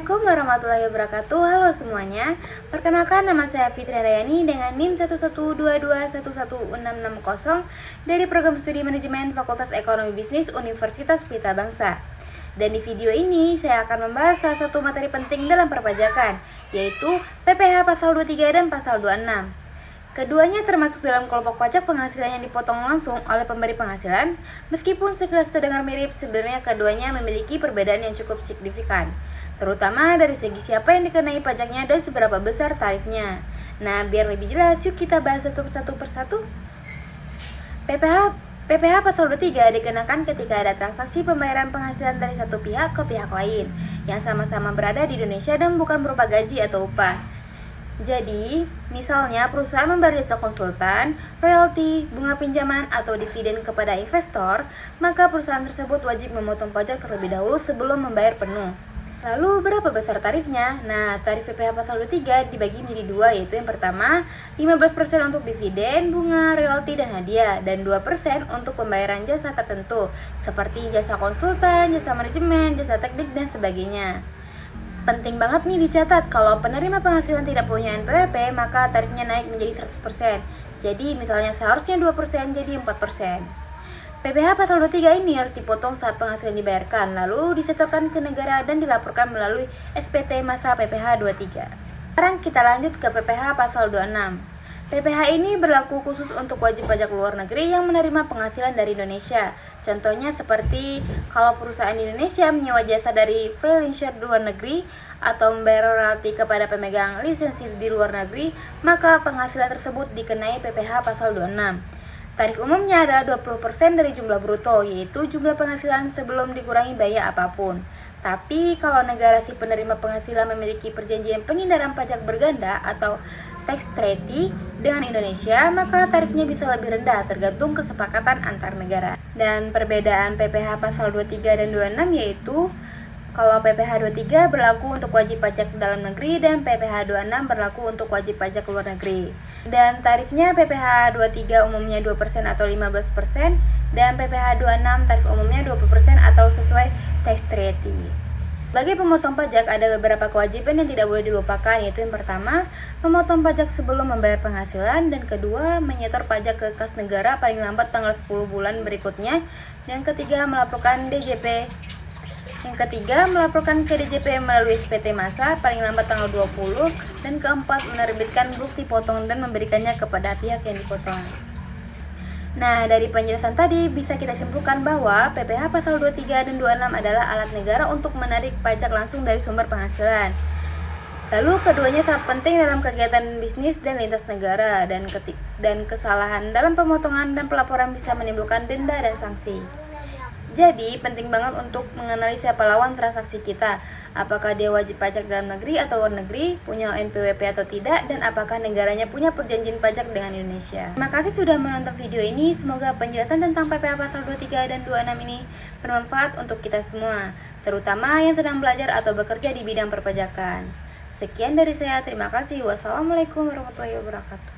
Assalamualaikum warahmatullahi wabarakatuh. Halo semuanya. Perkenalkan, nama saya Fitri Rayani dengan NIM 112211660 dari Program Studi Manajemen Fakultas Ekonomi Bisnis Universitas Pelita Bangsa. Dan di video ini saya akan membahas salah satu materi penting dalam perpajakan, yaitu PPh pasal 23 dan pasal 26. Keduanya termasuk dalam kelompok pajak penghasilan yang dipotong langsung oleh pemberi penghasilan. Meskipun sekilas terdengar mirip, sebenarnya keduanya memiliki perbedaan yang cukup signifikan, terutama dari segi siapa yang dikenai pajaknya dan seberapa besar tarifnya. Nah, biar lebih jelas, yuk kita bahas satu persatu. PPh pasal 23 dikenakan ketika ada transaksi pembayaran penghasilan dari satu pihak ke pihak lain yang sama-sama berada di Indonesia dan bukan berupa gaji atau upah. Jadi, misalnya perusahaan membayar jasa konsultan, royalti, bunga pinjaman, atau dividen kepada investor, maka perusahaan tersebut wajib memotong pajak terlebih dahulu sebelum membayar penuh. Lalu, berapa besar tarifnya? Nah, tarif PPh pasal 23 dibagi menjadi dua, yaitu yang pertama, 15% untuk dividen, bunga, royalti, dan hadiah, dan 2% untuk pembayaran jasa tertentu, seperti jasa konsultan, jasa manajemen, jasa teknik, dan sebagainya. Penting banget nih dicatat, kalau penerima penghasilan tidak punya NPWP, maka tarifnya naik menjadi 100%. Jadi misalnya seharusnya 2% jadi 4%. PPh pasal 23 ini harus dipotong saat penghasilan dibayarkan, lalu disetorkan ke negara dan dilaporkan melalui SPT masa PPh 23. Sekarang kita lanjut ke PPh pasal 26. PPh ini berlaku khusus untuk wajib pajak luar negeri yang menerima penghasilan dari Indonesia. Contohnya seperti kalau perusahaan di Indonesia menyewa jasa dari freelancer di luar negeri atau membayar royalti kepada pemegang lisensi di luar negeri, maka penghasilan tersebut dikenai PPh pasal 26. Tarif umumnya adalah 20% dari jumlah bruto, yaitu jumlah penghasilan sebelum dikurangi biaya apapun. Tapi kalau negara si penerima penghasilan memiliki perjanjian penghindaran pajak berganda atau tax treaty dengan Indonesia, maka tarifnya bisa lebih rendah tergantung kesepakatan antar negara. Dan perbedaan PPh pasal 23 dan 26 yaitu kalau PPh 23 berlaku untuk wajib pajak dalam negeri dan PPh 26 berlaku untuk wajib pajak luar negeri. Dan tarifnya PPh 23 umumnya 2% atau 15% dan PPh 26 tarif umumnya 20% atau sesuai tax treaty. Bagi pemotong pajak ada beberapa kewajiban yang tidak boleh dilupakan, yaitu yang pertama, memotong pajak sebelum membayar penghasilan, dan kedua, menyetor pajak ke kas negara paling lambat tanggal 10 bulan berikutnya, dan ketiga, melaporkan DJP. Yang ketiga, melaporkan ke DJP melalui SPT masa paling lambat tanggal 20, dan keempat, menerbitkan bukti potong dan memberikannya kepada pihak yang dipotong. Nah, dari penjelasan tadi bisa kita simpulkan bahwa PPh pasal 23 dan 26 adalah alat negara untuk menarik pajak langsung dari sumber penghasilan. Lalu keduanya sangat penting dalam kegiatan bisnis dan lintas negara, dan kesalahan dalam pemotongan dan pelaporan bisa menimbulkan denda dan sanksi. Jadi, penting banget untuk mengenali siapa lawan transaksi kita, apakah dia wajib pajak dalam negeri atau luar negeri, punya NPWP atau tidak, dan apakah negaranya punya perjanjian pajak dengan Indonesia. Terima kasih sudah menonton video ini, semoga penjelasan tentang PPh pasal 23 dan 26 ini bermanfaat untuk kita semua, terutama yang sedang belajar atau bekerja di bidang perpajakan. Sekian dari saya, terima kasih. Wassalamualaikum warahmatullahi wabarakatuh.